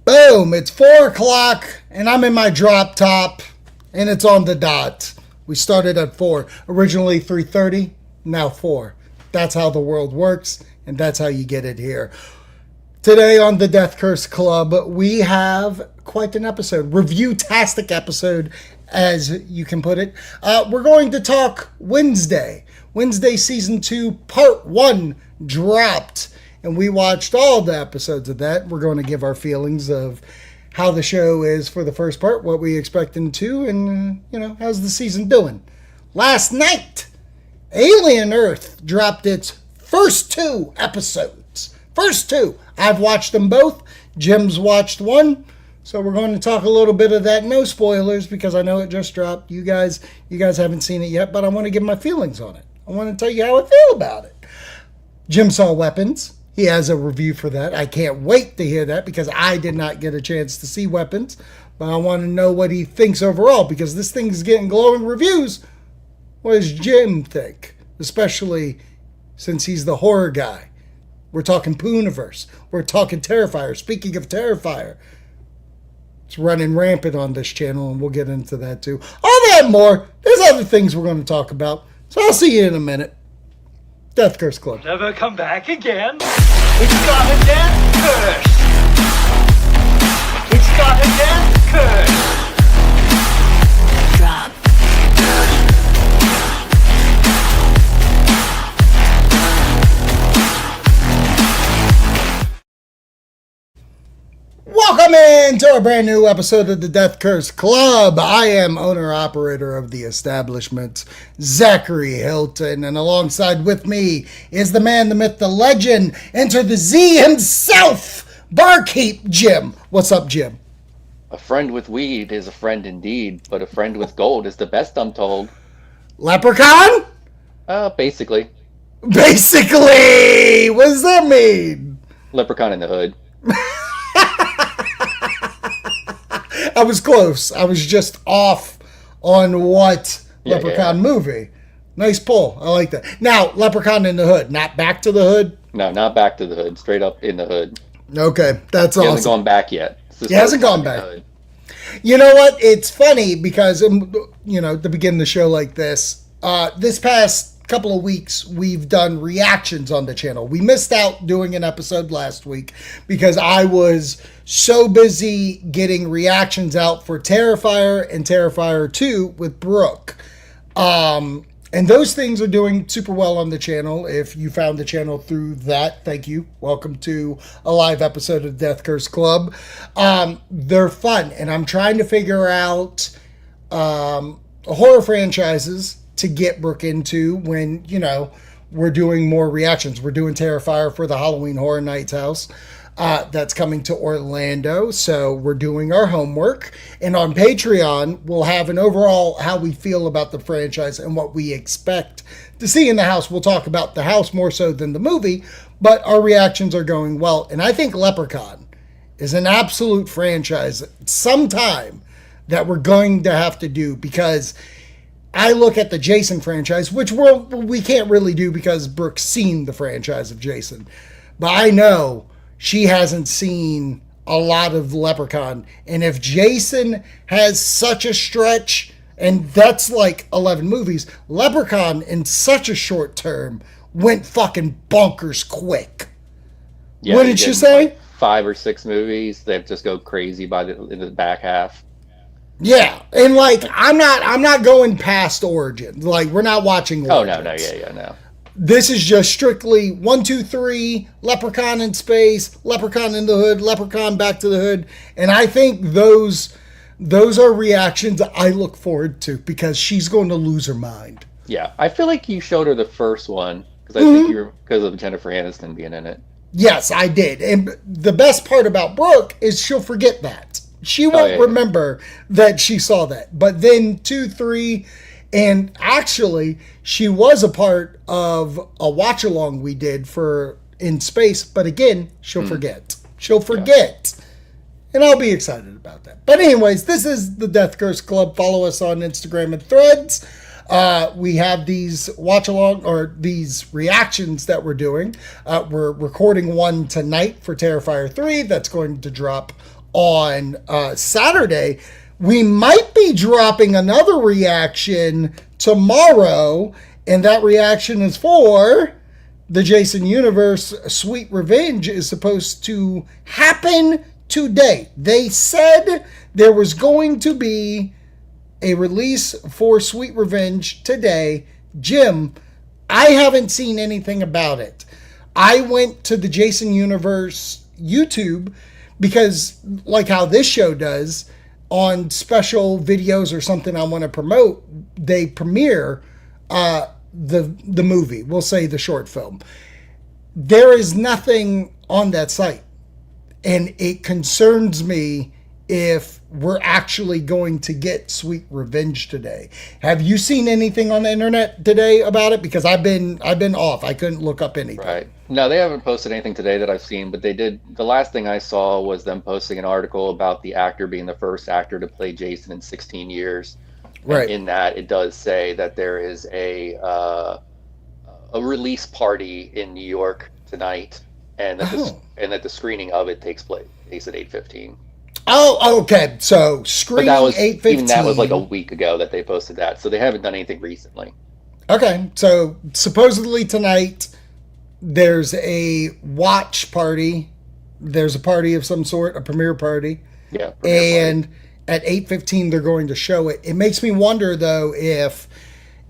Boom, it's 4 o'clock, and I'm in my drop top, and it's on the dot. We started at 4. Originally 3:30, now 4. That's how the world works, and that's how you get it here. Today on the Death Curse Club, we have quite an episode. Review-tastic episode, as you can put it. We're going to talk Wednesday. Wednesday Season 2, Part 1 dropped. And we watched all the episodes of that. We're going to give our feelings of how the show is for the first part, what we expect in 2, and, how's the season doing. Last night, Alien Earth dropped its first 2 episodes. First 2. I've watched them both. Jim's watched 1. So we're going to talk a little bit of that. No spoilers, because I know it just dropped. You guys haven't seen it yet, but I want to give my feelings on it. I want to tell you how I feel about it. Jim saw Weapons. He has a review for that. I can't wait to hear that because I did not get a chance to see Weapons. But I want to know what he thinks overall because this thing is getting glowing reviews. What does Jim think? Especially since he's the horror guy. We're talking Pooniverse. We're talking Terrifier. Speaking of Terrifier, it's running rampant on this channel and we'll get into that too. All that and more. There's other things we're going to talk about. So I'll see you in a minute. Death Curse Club. Never come back again. It's got a death curse. It's got a death curse. Drop. Welcome into a brand new episode of the Death Curse Club. I am owner-operator of the establishment, Zachary Hilton, and alongside with me is the man, the myth, the legend, enter the Z himself, Barkeep Jim. What's up, Jim? A friend with weed is a friend indeed, but a friend with gold is the best, I'm told. Leprechaun? Basically. Basically! What does that mean? Leprechaun in the hood. I was close. I was just off on what Leprechaun movie. Nice pull. I like that. Now, Leprechaun in the Hood, not Back to the Hood? No, not Back to the Hood. Straight up in the hood. Okay, that's awesome. He hasn't gone back yet. He hasn't gone back. You know what? It's funny because, to begin the show like this, this past couple of weeks, we've done reactions on the channel. We missed out doing an episode last week because I was so busy getting reactions out for Terrifier and Terrifier 2 with Brooke. And those things are doing super well on the channel. If you found the channel through that, thank you. Welcome to a live episode of Death Curse Club. They're fun, and I'm trying to figure out horror franchises to get Brooke into when, we're doing more reactions. We're doing Terrifier for the Halloween Horror Nights house. That's coming to Orlando. So we're doing our homework. And on Patreon, we'll have an overall how we feel about the franchise and what we expect to see in the house. We'll talk about the house more so than the movie, but our reactions are going well. And I think Leprechaun is an absolute franchise sometime that we're going to have to do because I look at the Jason franchise, which we can't really do because Brooke's seen the franchise of Jason. But I know she hasn't seen a lot of Leprechaun. And if Jason has such a stretch, and that's like 11 movies, Leprechaun in such a short term went fucking bonkers quick. Yeah, wouldn't you say? Like 5 or 6 movies that just go crazy in the back half. Yeah, and I'm not going past Origin. We're not watching Origins. Oh no. This is just strictly 1, 2, 3, Leprechaun in space, Leprechaun in the Hood, Leprechaun Back to the Hood, and I think those are reactions I look forward to because she's going to lose her mind. Yeah, I feel like you showed her the first one because I think because of Jennifer Aniston being in it. Yes, I did, and the best part about Brooke is she'll forget that. She won't remember that she saw that. But then 2, 3, and actually, she was a part of a watch-along we did for In Space. But again, she'll forget. She'll forget. Yeah. And I'll be excited about that. But anyways, this is the Death Curse Club. Follow us on Instagram and Threads. We have these watch-along or these reactions that we're doing. We're recording one tonight for Terrifier 3. That's going to drop on Saturday. We might be dropping another reaction tomorrow, and that reaction is for the Jason Universe. Sweet Revenge is supposed to happen today. They said there was going to be a release for Sweet Revenge today. Jim, I haven't seen anything about it. I went to the Jason Universe YouTube because, like how this show does, on special videos or something I want to promote, they premiere the movie. We'll say the short film. There is nothing on that site, and it concerns me if we're actually going to get Sweet Revenge today. Have you seen anything on the internet today about it? Because I've been off. I couldn't look up anything. Right. No, they haven't posted anything today that I've seen, but they did. The last thing I saw was them posting an article about the actor being the first actor to play Jason in 16 years. Right. And in that, it does say that there is a release party in New York tonight, and that the screening of it takes place at 8:15. Oh, okay. So screening 8:15. Even that was like a week ago that they posted that, so they haven't done anything recently. Okay, so supposedly tonight there's a watch party. There's a party of some sort, a premiere party. Yeah. And at 8:15 they're going to show it. It makes me wonder though if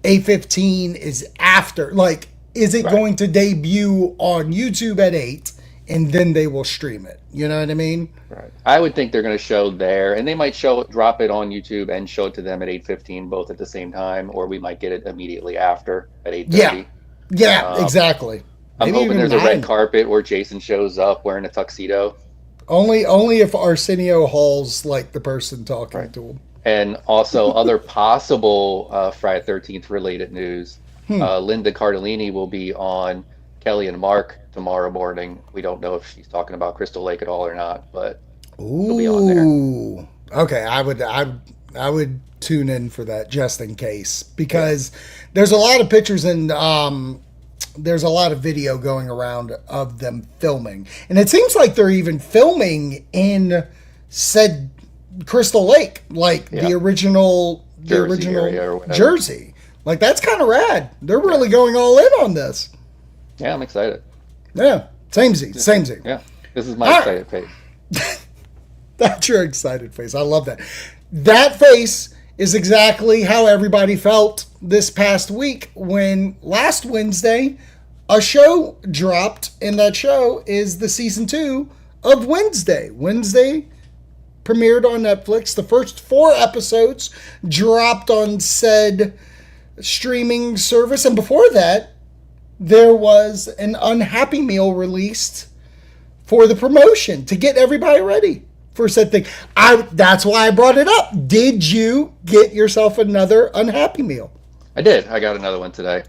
8:15 is after. Like, is it going to debut on YouTube at 8 and then they will stream it? You know what I mean? Right. I would think they're going to show there, and they might drop it on YouTube and show it to them at 8:15, both at the same time, or we might get it immediately after at 8:30. Yeah, exactly. I'm Maybe hoping even there's a 9. red carpet where Jason shows up wearing a tuxedo. Only if Arsenio Hall's like the person talking to him. And also other possible Friday 13th related news. Linda Cardellini will be on Kelly and Mark tomorrow morning. We don't know if she's talking about Crystal Lake at all or not, but she'll be on there. Okay, I would tune in for that just in case, because there's a lot of pictures and there's a lot of video going around of them filming, and it seems like they're even filming in said Crystal Lake, like the original Jersey. Like, that's kind of rad. They're really going all in on this. Yeah, I'm excited. Yeah, samey. Yeah, this is my excited face. That's your excited face. I love that. That face is exactly how everybody felt this past week when last Wednesday a show dropped, and that show is the season 2 of Wednesday. Wednesday premiered on Netflix. The first 4 episodes dropped on said streaming service, and before that there was an Unhappy Meal released for the promotion to get everybody ready for said thing. That's why I brought it up. Did you get yourself another Unhappy Meal? I did. I got another one today.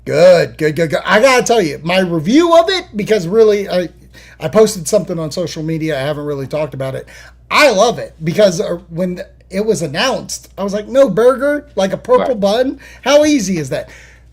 Good. I gotta tell you, my review of it, because really I posted something on social media. I haven't really talked about it. I love it because when it was announced, I was like, no burger, like a purple bun? How easy is that?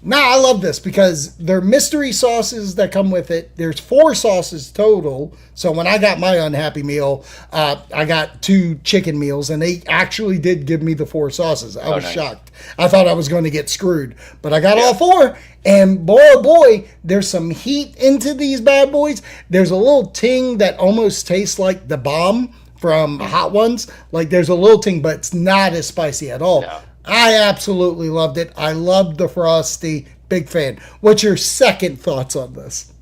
Nah, I love this because they're mystery sauces that come with it. There's 4 sauces total. So when I got my Unhappy Meal, I got 2 chicken meals, and they actually did give me the 4 sauces. I was shocked. I thought I was going to get screwed, but I got all 4. And boy, oh boy, there's some heat into these bad boys. There's a little ting that almost tastes like the bomb from Hot Ones. Like, there's a little ting, but it's not as spicy at all. No. I absolutely loved it. I loved the Frosty. Big fan. What's your second thoughts on this?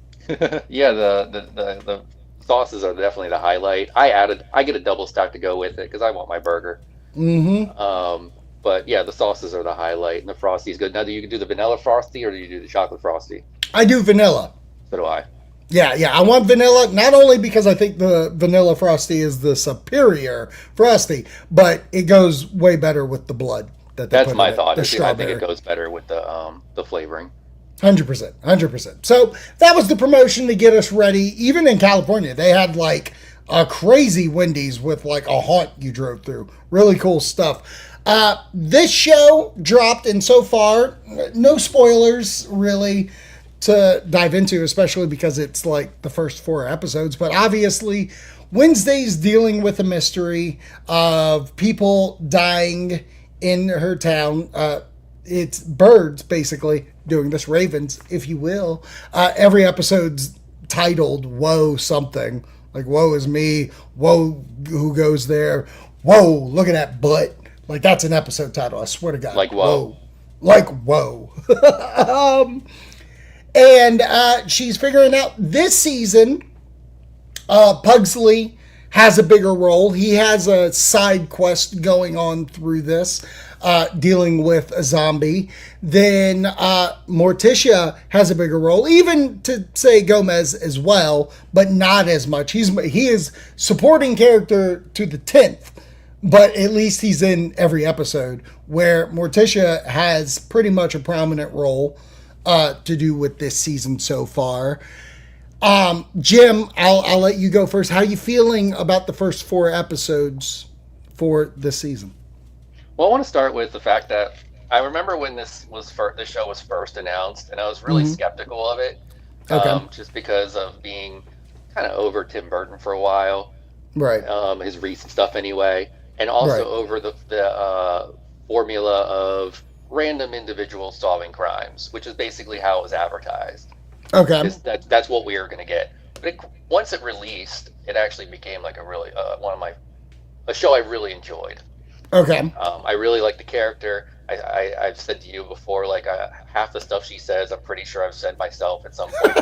Yeah, the sauces are definitely the highlight. I get a double stack to go with it because I want my burger. But yeah, the sauces are the highlight, and the Frosty's good. Now, do you do the vanilla Frosty or do you do the chocolate Frosty? I do vanilla. So do I. Yeah, I want vanilla, not only because I think the vanilla Frosty is the superior Frosty, but it goes way better with the blood. That's my thought. I think it goes better with the flavoring. 100%. So that was the promotion to get us ready. Even in California, they had like a crazy Wendy's with like a haunt you drove through. Really cool stuff. This show dropped, and so far, no spoilers really to dive into, especially because it's like the first 4 episodes. But obviously, Wednesday's dealing with a mystery of people dying in her town. It's birds, basically, doing this, ravens, if you will. Every episode's titled Whoa Something. Like, woe is me. Whoa, who goes there? Whoa, look at that butt. Like, that's an episode title, I swear to God. Like, whoa. Like, whoa. And she's figuring out this season, Pugsley has a bigger role. He has a side quest going on through this, dealing with a zombie. Then Morticia has a bigger role, even to say Gomez as well, but not as much. He is supporting character to the 10th, but at least he's in every episode, where Morticia has pretty much a prominent role to do with this season so far. Jim, I'll let you go first. How are you feeling about the first 4 episodes for this season? Well, I want to start with the fact that I remember when this show was first announced, and I was really skeptical of it, just because of being kind of over Tim Burton for a while, right? His recent stuff anyway, and also over the formula of random individuals solving crimes, which is basically how it was advertised. Okay, that's what we were going to get. But once it released, it actually became like a really a show I really enjoyed. Okay. I really like the character. I've said to you before, like half the stuff she says, I'm pretty sure I've said myself at some point.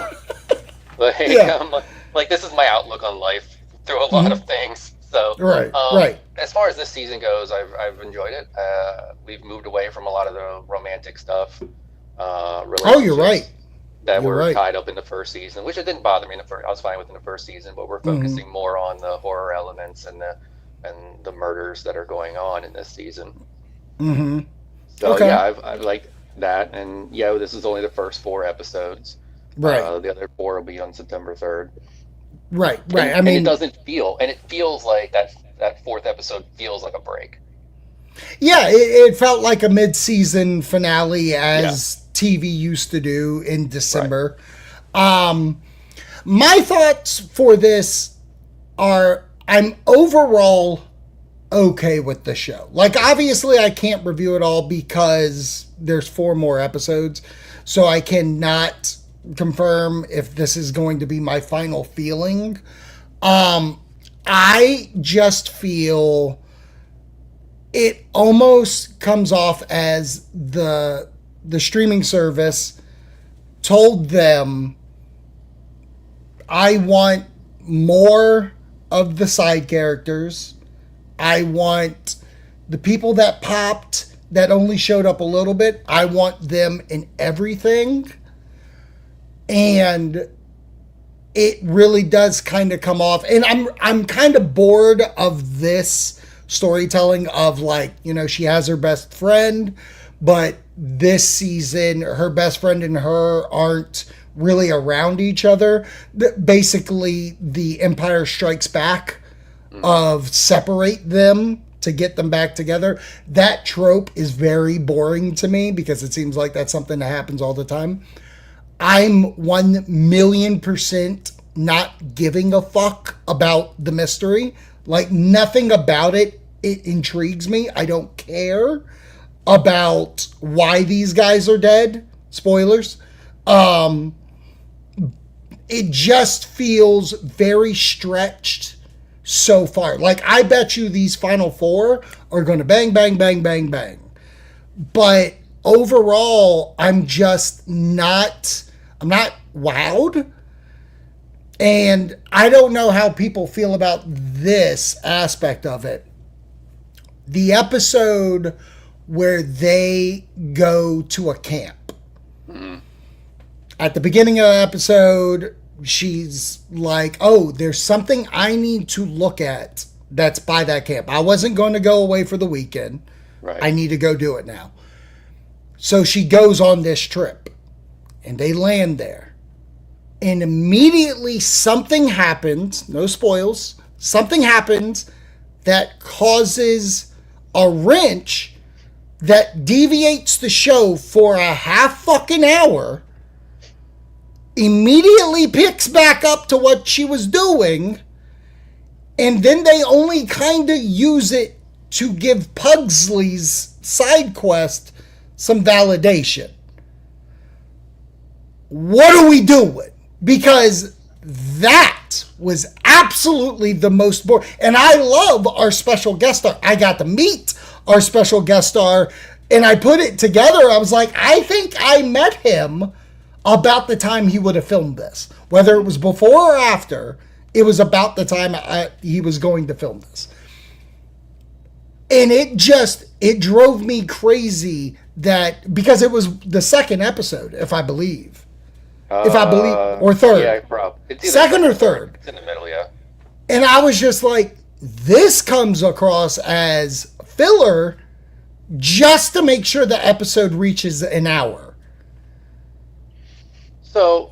Like this is my outlook on life through a lot of things. So right. As far as this season goes, I've enjoyed it. We've moved away from a lot of the romantic stuff. You're right. That were tied up in the first season, which it didn't bother me in the first. I was fine with in the first season, but we're focusing more on the horror elements and the murders that are going on in this season. So yeah, I like that, and yeah, this is only the first 4 episodes. Right. The other 4 will be on September 3rd. Right. And it doesn't feel, and it feels like that 4th episode feels like a break. Yeah, it felt like a mid-season finale as TV used to do in December. Right. My thoughts for this are, I'm overall okay with the show. Like, obviously I can't review it all because there's 4 more episodes, so I cannot confirm if this is going to be my final feeling. I just feel it almost comes off as the streaming service told them, I want more of the side characters. I want the people that popped that only showed up a little bit. I want them in everything. And it really does kind of come off. And I'm kind of bored of this storytelling of, like, you know, she has her best friend, but this season her best friend and her aren't really around each other. Basically, the Empire Strikes Back of separate them to get them back together. That trope is very boring to me because it seems like that's something that happens all the time. I'm 1,000,000% not giving a fuck about the mystery. Like, nothing about it intrigues me. I don't care about why these guys are dead. Spoilers. It just feels very stretched so far. Like, I bet you these final 4 are going to bang, bang, bang, bang, bang. But overall, I'm not wowed. And I don't know how people feel about this aspect of it. The episode where they go to a camp. At the beginning of the episode, she's like, oh, there's something I need to look at that's by that camp. I wasn't going to go away for the weekend. Right. I need to go do it now. So she goes on this trip, and they land there. And immediately something happens, no spoils, something happens that causes a wrench that deviates the show for a half fucking hour, immediately picks back up to what she was doing, And then they only kind of use it to give Pugsley's side quest some validation. What are we doing? Because that was absolutely the most boring. And I love our special guest star. I got to meet our special guest star, and I put it together. I was like, I think I met him about the time he would have filmed this. Whether it was before or after, it was about the time he was going to film this. And it drove me crazy that, because it was the second episode, if I believe, or third. Yeah, probably. Second or third. It's in the middle, yeah. And I was just like, this comes across as filler just to make sure the episode reaches an hour. So,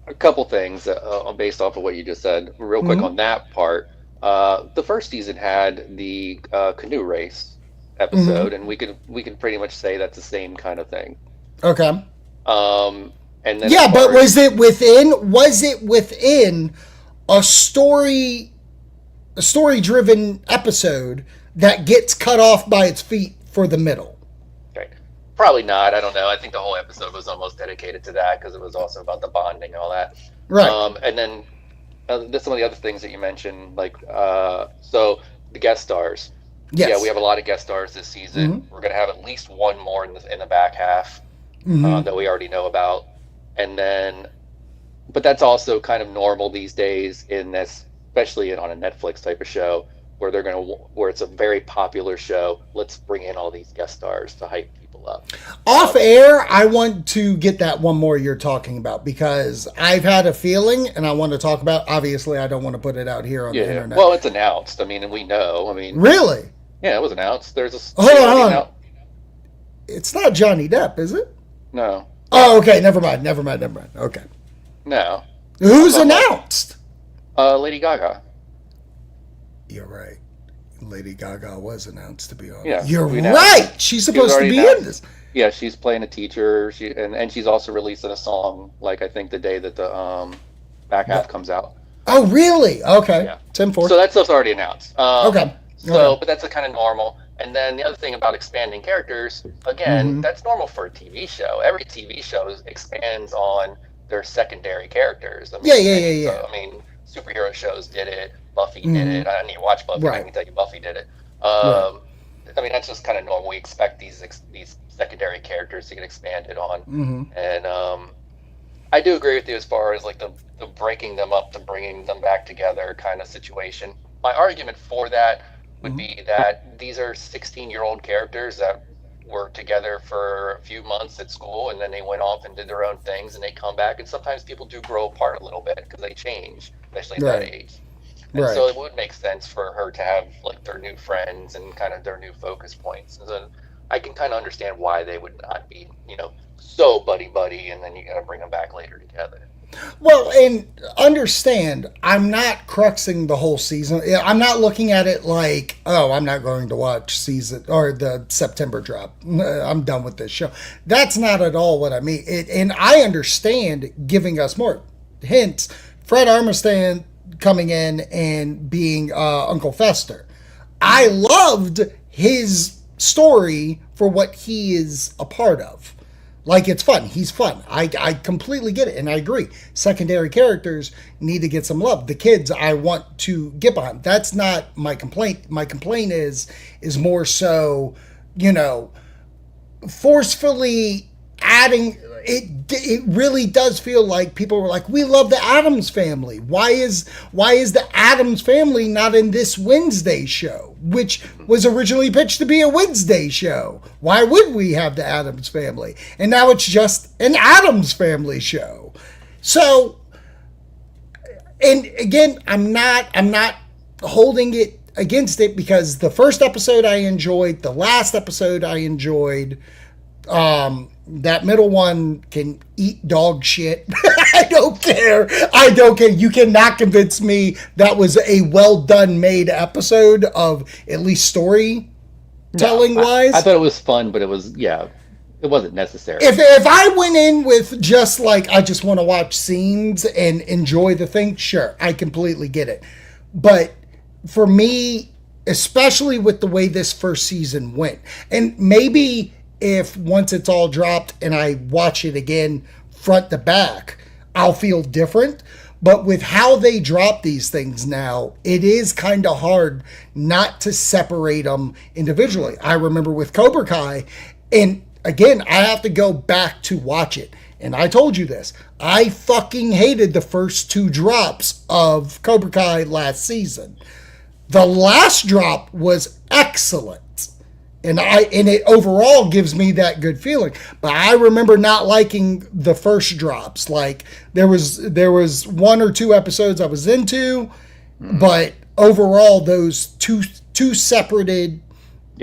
a couple things based off of what you just said. Real quick on that part. The first season had the canoe race episode, and we could pretty much say that's the same kind of thing. Okay. And then but was it within a story-driven episode that gets cut off by its feet for the middle? Okay. Probably not. I don't know. I think the whole episode was almost dedicated to that because it was also about the bonding and all that. Right. And then some of the other things that you mentioned, like so the guest stars. Yes. Yeah, we have a lot of guest stars this season. We're going to have at least one more in the back half that we already know about. And then, but that's also kind of normal these days in this, especially on a Netflix type of show where where it's a very popular show. Let's bring in all these guest stars to hype people up. Off air, I want to get that one more you're talking about, because I've had a feeling and I want to talk about. Obviously, I don't want to put it out here on the internet. Well, it's announced. I mean, and we know. I mean, really? Yeah, it was announced. There's a hold on. It's not Johnny Depp, is it? No. Oh, okay. Never mind. Okay. No. Who's announced? Lady Gaga. You're right. Lady Gaga was announced to be on. Yeah, you're right. She's supposed to be in this. Yeah, she's playing a teacher. And she's also releasing a song, like I think the day that the back half comes out. Oh, really? Okay. Yeah. 10-4. So that stuff's already announced. Okay. But that's a kind of normal. And then the other thing about expanding characters, again, that's normal for a TV show. Every TV show expands on their secondary characters. I mean, yeah. So, I mean, superhero shows did it. Buffy did it. I need to watch Buffy. Right. I can tell you Buffy did it. I mean, that's just kind of normal. We expect these secondary characters to get expanded on. And I do agree with you as far as like the breaking them up to bringing them back together kind of situation. My argument for that would be that these are 16-year-old characters that were together for a few months at school, and then they went off and did their own things, and they come back, and sometimes people do grow apart a little bit because they change, especially at that age. And so it would make sense for her to have like their new friends and kind of their new focus points. And so I can kind of understand why they would not be, so buddy, and then you got to bring them back later together. Well, and understand, I'm not cruxing the whole season. I'm not looking at it like, oh, I'm not going to watch season or the September drop. I'm done with this show. That's not at all what I mean. And I understand giving us more hints. Fred Armisen coming in and being Uncle Fester. I loved his story for what he is a part of. Like, it's fun. He's fun. I completely get it, and I agree. Secondary characters need to get some love. The kids I want to get behind. That's not my complaint. My complaint is more so, forcefully adding. It really does feel like people were like, we love the Addams Family. Why is the Addams Family not in this Wednesday show, which was originally pitched to be a Wednesday show? Why would we have the Addams Family? And now it's just an Addams Family show. So, and again, I'm not holding it against it, because the first episode I enjoyed, the last episode I enjoyed. That middle one can eat dog shit. I don't care. You cannot convince me that was a well done made episode of at least storytelling wise. I thought it was fun, but it wasn't necessary. If I went in with just like, I just want to watch scenes and enjoy the thing, sure, I completely get it. But for me, especially with the way this first season went, and maybe if once it's all dropped and I watch it again front to back, I'll feel different. But with how they drop these things now, it is kind of hard not to separate them individually. I remember with Cobra Kai, and again, I have to go back to watch it. And I told you this. I fucking hated the first 2 drops of Cobra Kai last season. The last drop was excellent. And it overall gives me that good feeling. But I remember not liking the first drops. Like there was 1 or 2 episodes I was into, but overall those two separated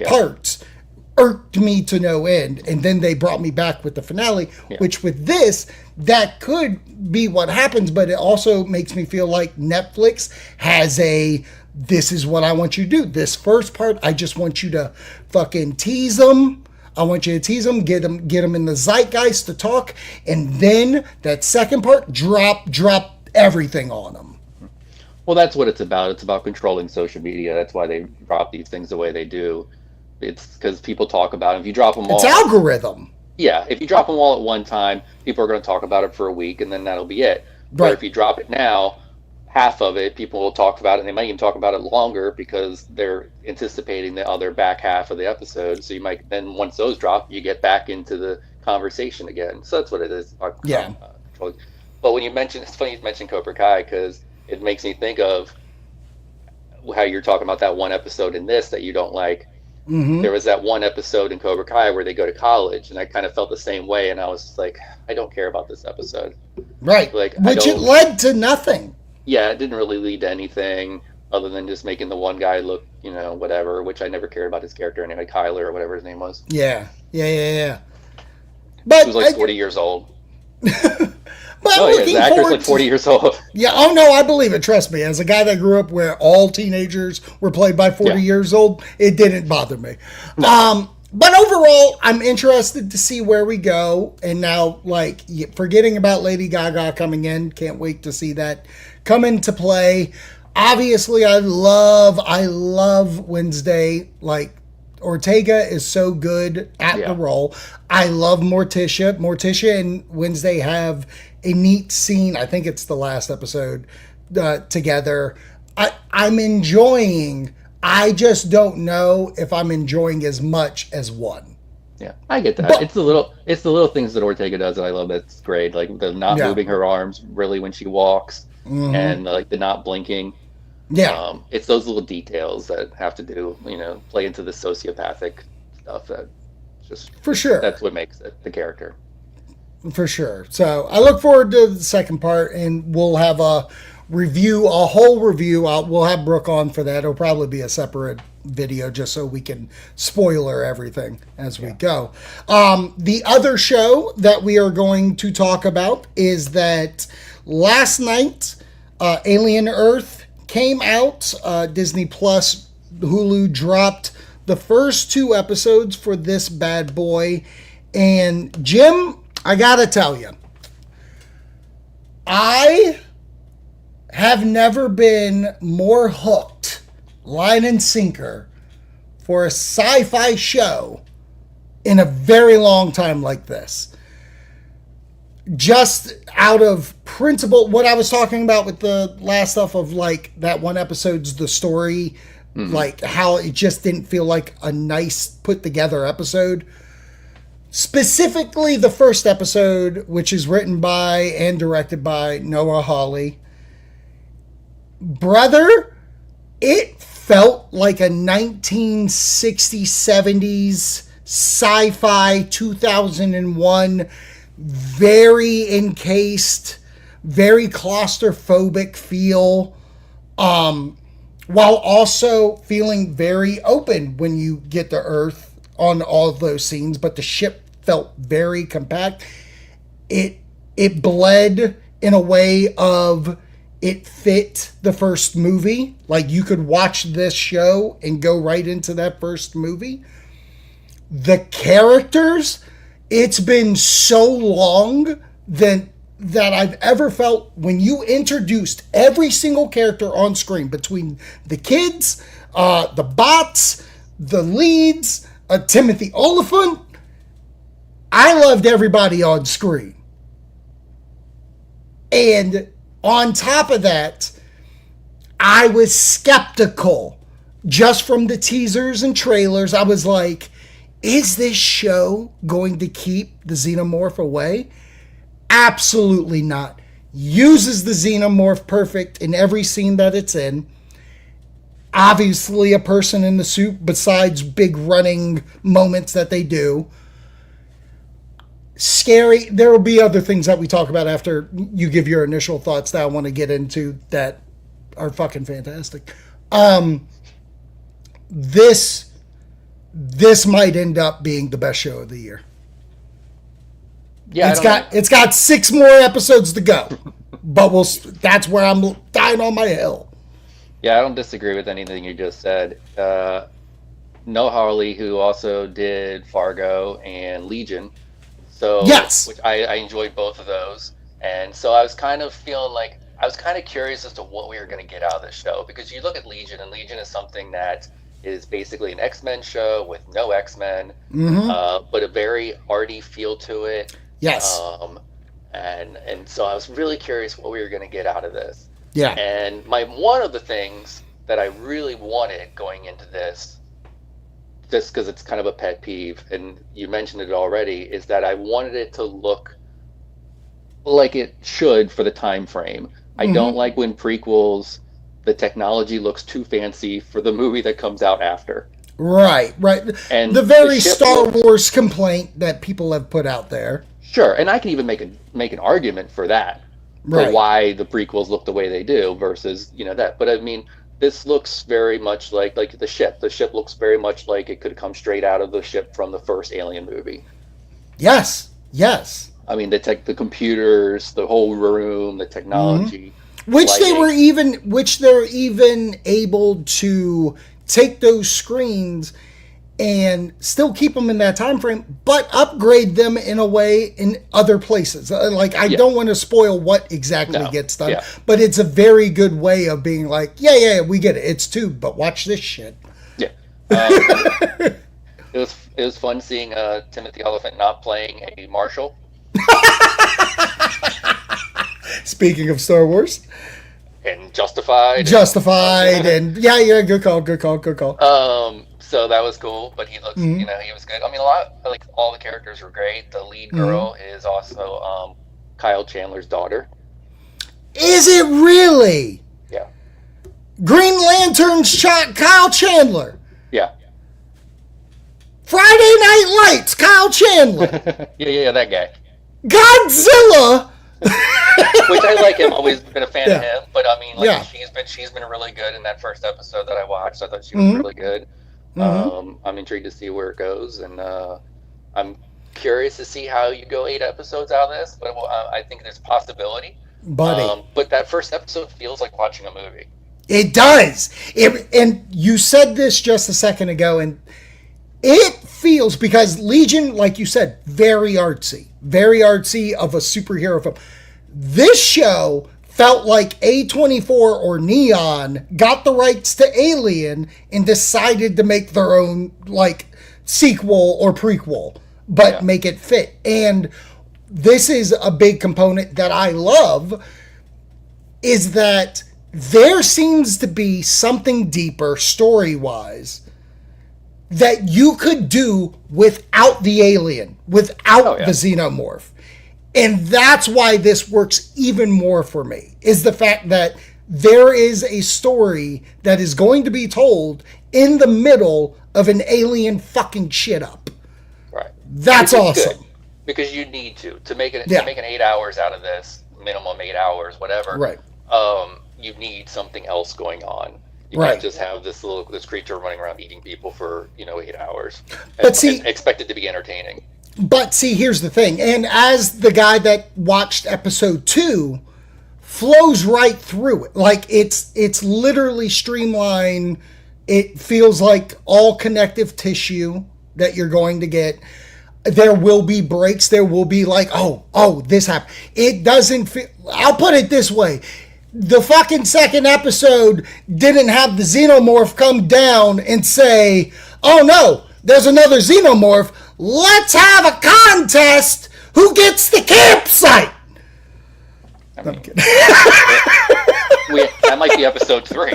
parts irked me to no end. And then they brought me back with the finale, which with this, that could be what happens, but it also makes me feel like Netflix has this is what I want you to do. This first part, I just want you to fucking tease them. I want you to tease them, get them in the zeitgeist to talk, and then that second part, drop everything on them. Well, that's what it's about. It's about controlling social media. That's why they drop these things the way they do. It's because people talk about it. If you drop them all, it's algorithm. Yeah, if you drop them all at one time, people are going to talk about it for a week, and then that'll be it. Right. Or if you drop it now, half of it, people will talk about it, and they might even talk about it longer because they're anticipating the other back half of the episode. So you might then, once those drop, you get back into the conversation again. So that's what it is. Yeah. But when you mention, it's funny you mentioned Cobra Kai because it makes me think of how you're talking about that one episode in this that you don't like. Mm-hmm. There was that one episode in Cobra Kai where they go to college, and I kind of felt the same way, and I was just like, I don't care about this episode. Right. Like, which it led to nothing. Yeah, it didn't really lead to anything other than just making the one guy look, whatever, which I never cared about his character anyway, Kyler or whatever his name was. Yeah. But he was like 40 years old. But the actor's like 40 years old. Yeah, oh no, I believe it. Trust me. As a guy that grew up where all teenagers were played by 40 years old, it didn't bother me. No. But overall, I'm interested to see where we go. And now, like, forgetting about Lady Gaga coming in, can't wait to see that come into play. Obviously, I love Wednesday. Like, Ortega is so good at the role. I love Morticia. Morticia and Wednesday have a neat scene. I think it's the last episode together. I'm enjoying. I just don't know if I'm enjoying as much as one. Yeah, I get that. But it's the little things that Ortega does that I love. That's great. Like the not moving her arms really when she walks, and like the not blinking. Yeah, it's those little details that have to do, play into the sociopathic stuff that just for sure. That's what makes it the character. For sure. So I look forward to the second part, and we'll have a whole review. We'll have Brooke on for that. It'll probably be a separate video just so we can spoiler everything as we go. The other show that we are going to talk about is that last night, Alien Earth came out. Disney Plus, Hulu dropped the first 2 episodes for this bad boy. And Jim, I gotta tell you, I have never been more hooked, line and sinker, for a sci-fi show in a very long time like this. Just out of principle, what I was talking about with the last stuff of like that one episode's the story, like how it just didn't feel like a nice put together episode. Specifically the first episode, which is written by and directed by Noah Hawley. Brother, it felt like a 1960s, 70s sci-fi 2001, very encased, very claustrophobic feel, while also feeling very open when you get to Earth on all of those scenes, but the ship felt very compact. It bled in a way of it fit the first movie. Like you could watch this show and go right into that first movie. The characters, it's been so long that that I've ever felt when you introduced every single character on screen, between the kids, the bots, the leads, Timothy Oliphant. I loved everybody on screen. And on top of that, I was skeptical just from the teasers and trailers. I was like, is this show going to keep the xenomorph away? Absolutely not. Uses the xenomorph perfect in every scene that it's in. Obviously a person in the suit besides big running moments that they do. Scary. There will be other things that we talk about after you give your initial thoughts that I want to get into that are fucking fantastic. This might end up being the best show of the year. Yeah, it's got 6 more episodes to go, but that's where I'm dying on my hill. Yeah, I don't disagree with anything you just said. Noah Hawley, who also did Fargo and Legion, so yes, which I enjoyed both of those, and so I was kind of feeling like I was kind of curious as to what we were going to get out of this show, because you look at Legion, and Legion is something that is basically an X-Men show with no X-Men, but a very arty feel to it. Yes. And so I was really curious what we were going to get out of this. Yeah. And one of the things that I really wanted going into this, just because it's kind of a pet peeve, and you mentioned it already, is that I wanted it to look like it should for the time frame. I don't like when prequels, the technology looks too fancy for the movie that comes out after. Right. And the very Star Wars complaint that people have put out there. Sure, and I can even make an argument for that, for why the prequels look the way they do versus that. But I mean, this looks very much like the ship. The ship looks very much like it could come straight out of the ship from the first Alien movie. Yes. I mean, the computers, the whole room, the technology, which they're even able to take those screens and still keep them in that time frame, but upgrade them in a way in other places. I don't want to spoil what exactly gets done, but it's a very good way of being like, yeah, we get it. It's tube, but watch this shit. Yeah. It was fun seeing Timothy Oliphant not playing a marshal. Speaking of Star Wars. And Justified. And yeah, good call. So that was cool, but he looked, he was good. I mean, all the characters were great. The lead girl is also Kyle Chandler's daughter. Is it really? Yeah. Green Lantern's Kyle Chandler. Yeah. Friday Night Lights, Kyle Chandler. yeah, that guy. Godzilla. Which I like him. Always been a fan of him, but I mean, she's been really good in that first episode that I watched. I thought she was really good. I'm intrigued to see where it goes, and I'm curious to see how you go 8 episodes out of this. But I think there's possibility. Buddy. But that first episode feels like watching a movie. It does. And you said this just a second ago, and it feels, because Legion, like you said, very artsy of a superhero film. This show felt like A24 or Neon got the rights to Alien and decided to make their own sequel or prequel, but make it fit. And this is a big component that I love, is that there seems to be something deeper story-wise that you could do without the alien, without the xenomorph. And that's why this works even more for me, is the fact that there is a story that is going to be told in the middle of an alien fucking shit up. Right. That's awesome. Good, because you need to make an 8 hours out of this, minimum 8 hours, whatever. Right. You need something else going on. You can't just have this creature running around eating people for 8 hours. But and expect it to be entertaining. But see, here's the thing. And as the guy that watched episode 2, flows right through it. It's literally streamlined. It feels like all connective tissue that you're going to get. There will be breaks. There will be like, oh, this happened. It doesn't feel. I'll put it this way: the fucking second episode didn't have the xenomorph come down and say, "Oh no, there's another xenomorph. Let's have a contest. Who gets the campsite?" I'm kidding. That might be episode 3.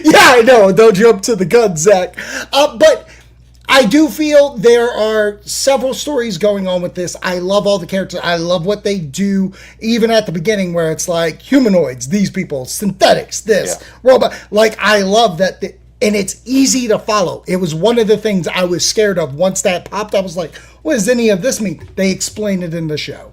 Yeah, I know. Don't jump to the gun, Zach. But I do feel there are several stories going on with this. I love all the characters. I love what they do, even at the beginning where it's like humanoids, these people, synthetics, this, robot. Like, I love that. And it's easy to follow. It was one of the things I was scared of. Once that popped, I was like, what does any of this mean? They explain it in the show.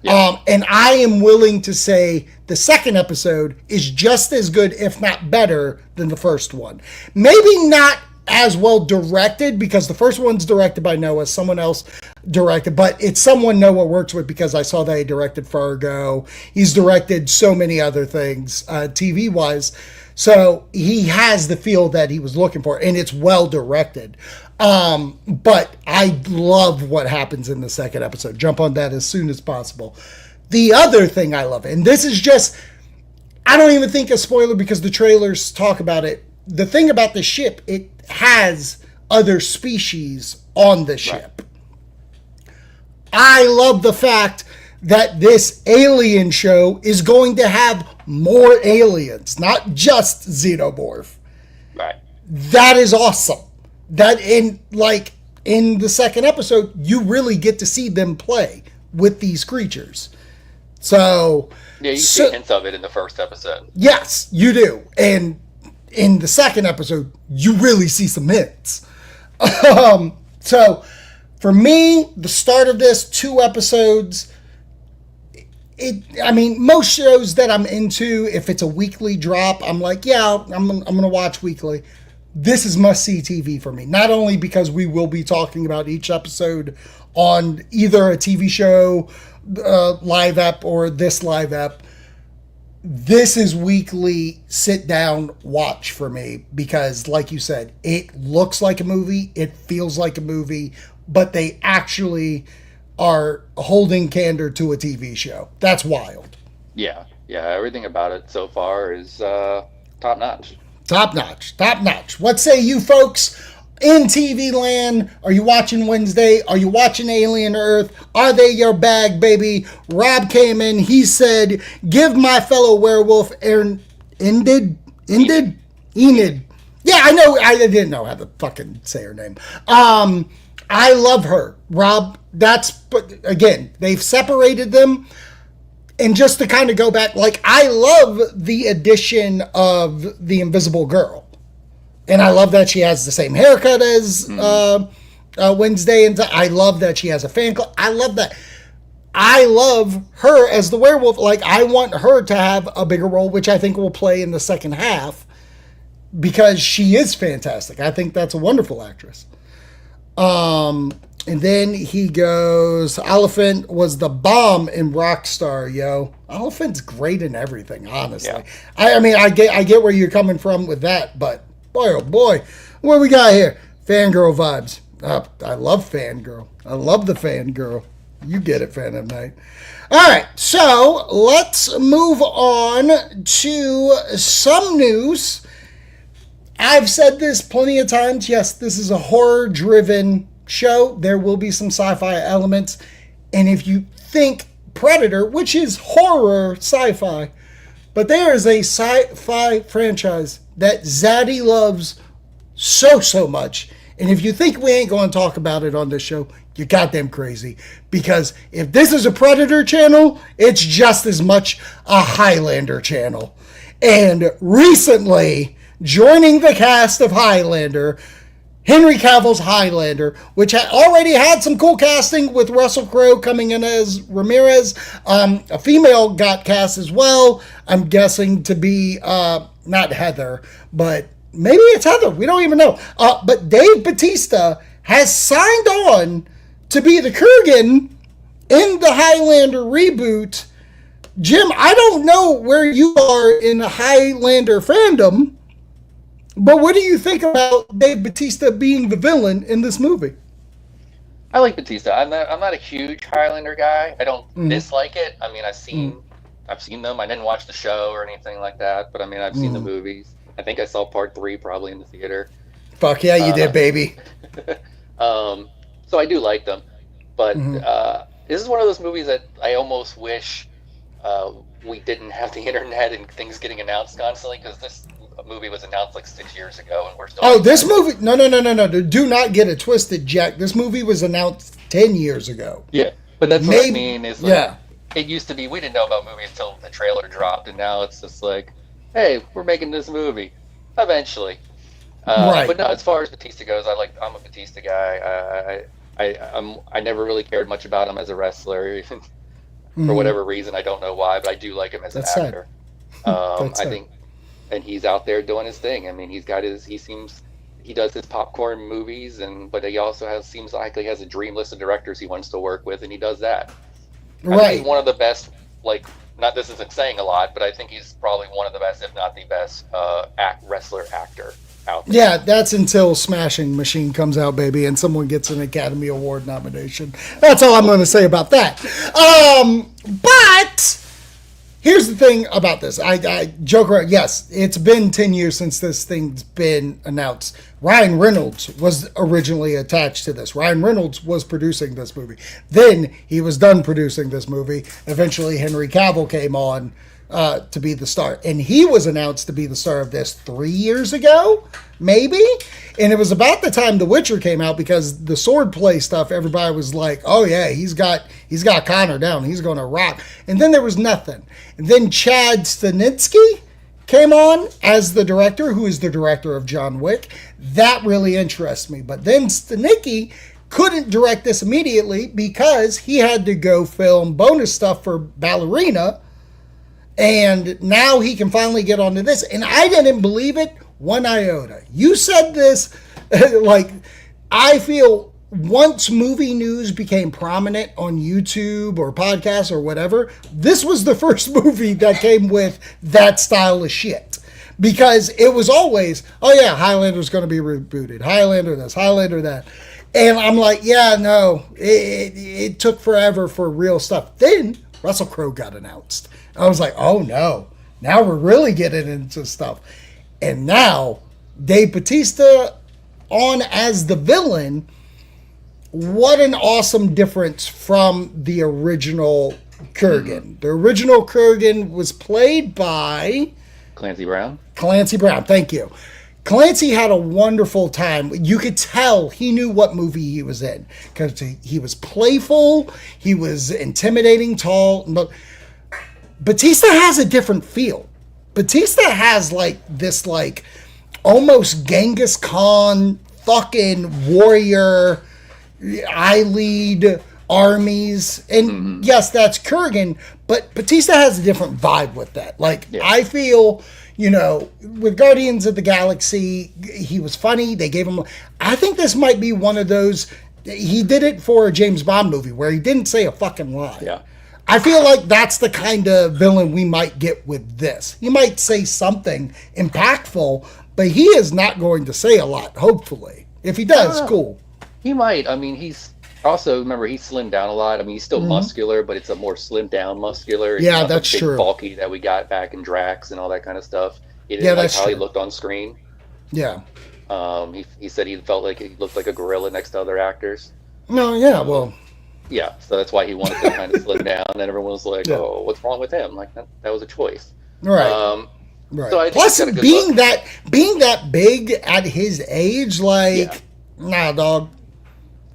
Yeah. And I am willing to say the second episode is just as good, if not better, than the first one. Maybe not as well directed, because the first one's directed by Noah, someone else directed, but it's someone Noah works with, because I saw that he directed Fargo. He's directed so many other things, TV-wise. So he has the feel that he was looking for, and it's well directed. But I love what happens in the second episode. Jump on that as soon as possible. The other thing I love, and this is just, I don't even think a spoiler because the trailers talk about it. The thing about the ship, it has other species on the ship. Right. I love the fact that this alien show is going to have more aliens, not just xenomorph. Right. That is awesome. That in the second episode, you really get to see them play with these creatures. So yeah, you see hints of it in the first episode. Yes, you do. And in the second episode, you really see some hints. So for me, the start of this, 2 episodes. Most shows that I'm into, if it's a weekly drop, I'm like, yeah, I'm going to watch weekly. This is must-see TV for me. Not only because we will be talking about each episode on either a TV show, live ep, or this live ep. This is weekly sit-down watch for me because, like you said, it looks like a movie, it feels like a movie, but they actually are holding candor to a TV show. That's wild. Yeah, everything about it so far is top-notch. Top notch. What say you folks in TV land? Are you watching Wednesday? Are you watching Alien Earth? Are they your bag, baby? Rob came in. He said, give my fellow werewolf Enid. Yeah, I know. I didn't know how to fucking say her name. I love her, Rob. But again, they've separated them. And just to kind of go back, I love the addition of the Invisible Girl. And I love that she has the same haircut as Wednesday. And I love that she has a fan club. I love that. I love her as the werewolf. I want her to have a bigger role, which I think will play in the second half. Because she is fantastic. I think that's a wonderful actress. And then he goes, Elephant was the bomb in Rockstar, yo. Elephant's great in everything, honestly. Yeah. I get where you're coming from with that, but boy, oh boy, what we got here? Fangirl vibes. I love Fangirl. I love the Fangirl. You get it, Fan of Night. All right, so let's move on to some news. I've said this plenty of times. Yes, this is a horror-driven show. There will be some sci-fi elements. And if you think Predator, which is horror sci-fi, but there is a sci-fi franchise that Zaddy loves so much. And if you think we ain't going to talk about it on this show, you're goddamn crazy. Because if this is a Predator channel, it's just as much a Highlander channel. And recently, joining the cast of Highlander, Henry Cavill's Highlander, which already had some cool casting with Russell Crowe coming in as Ramirez. A female got cast as well. I'm guessing to be not Heather, but maybe it's Heather. We don't even know. But Dave Bautista has signed on to be the Kurgan in the Highlander reboot. Jim, I don't know where you are in the Highlander fandom, but what do you think about Dave Bautista being the villain in this movie? I like Batista. I'm not a huge Highlander guy. I don't dislike it. I mean, I've seen them. I didn't watch the show or anything like that, but I mean, I've seen the movies. I think I saw part 3 probably in the theater. Fuck yeah, you did, baby. So I do like them, but this is one of those movies that I almost wish we didn't have the internet and things getting announced constantly, because this movie was announced like 6 years ago and we're still. Oh, this movie? No. Do not get it twisted, Jack. This movie was announced 10 years ago. Yeah, but that's what I mean. Is like, yeah. It used to be we didn't know about movies until the trailer dropped, and now it's just like, hey, we're making this movie eventually. Right. But no, as far as Batista goes, I'm a Batista guy. I never really cared much about him as a wrestler, for whatever reason. I don't know why, but I do like him as an actor. I think, and he's out there doing his thing. I mean, he does his popcorn movies, but he also seems like he has a dream list of directors he wants to work with, and he does that. I think he's one of the best. Like, not this isn't saying a lot, but I think he's probably one of the best, if not the best, wrestler actor out there. Yeah, that's until Smashing Machine comes out, baby, and someone gets an Academy Award nomination. That's all I'm going to say about that. But here's the thing about this. I joke around. Yes, it's been 10 years since this thing's been announced. Ryan Reynolds was originally attached to this. Ryan Reynolds was producing this movie. Then he was done producing this movie. Eventually, Henry Cavill came on to be the star. And he was announced to be the star of this 3 years ago, maybe? And it was about the time The Witcher came out, because the swordplay stuff, everybody was like, oh yeah, he's got Connor down. He's going to rock. And then there was nothing. And then Chad Stahelski came on as the director, who is the director of John Wick. That really interests me. But then Stahelski couldn't direct this immediately because he had to go film bonus stuff for Ballerina. And now he can finally get onto this. And I didn't believe it one iota. You said this, like, I feel once movie news became prominent on YouTube or podcasts or whatever, this was the first movie that came with that style of shit. Because it was always, oh yeah, Highlander's going to be rebooted. Highlander this, Highlander that. And I'm like, yeah, no, it took forever for real stuff. Then Russell Crowe got announced. I was like, oh no, now we're really getting into stuff. And now, Dave Bautista on as the villain, what an awesome difference from the original Kurgan. The original Kurgan was played by Clancy Brown. Clancy Brown, thank you. Clancy had a wonderful time. You could tell he knew what movie he was in, because he was playful, he was intimidating, tall. But Batista has a different feel. Batista has like this, like almost Genghis Khan fucking warrior. I lead armies, and yes, that's Kurgan, but Batista has a different vibe with that. Like, yeah. I feel, with Guardians of the Galaxy, he was funny. They gave him. I think this might be one of those. He did it for a James Bond movie where he didn't say a fucking lie. Yeah. I feel like that's the kind of villain we might get with this. He might say something impactful, but he is not going to say a lot, hopefully. If he does, cool. He might. I mean, he's also, remember, he's slimmed down a lot. I mean, he's still muscular, but it's a more slimmed down muscular. Yeah, not that's the big true. Bulky that we got back in Drax and all that kind of stuff. He didn't Yeah, like that's how true. he looked on screen. Yeah. He said he felt like he looked like a gorilla next to other actors. No, yeah, well. Yeah, so that's why he wanted to kind of slim down, and everyone was like, Yeah. "Oh, what's wrong with him?" Like that was a choice. Right. Right. So I think Plus, he's got a good being look. being that big at his age, like, nah, dog.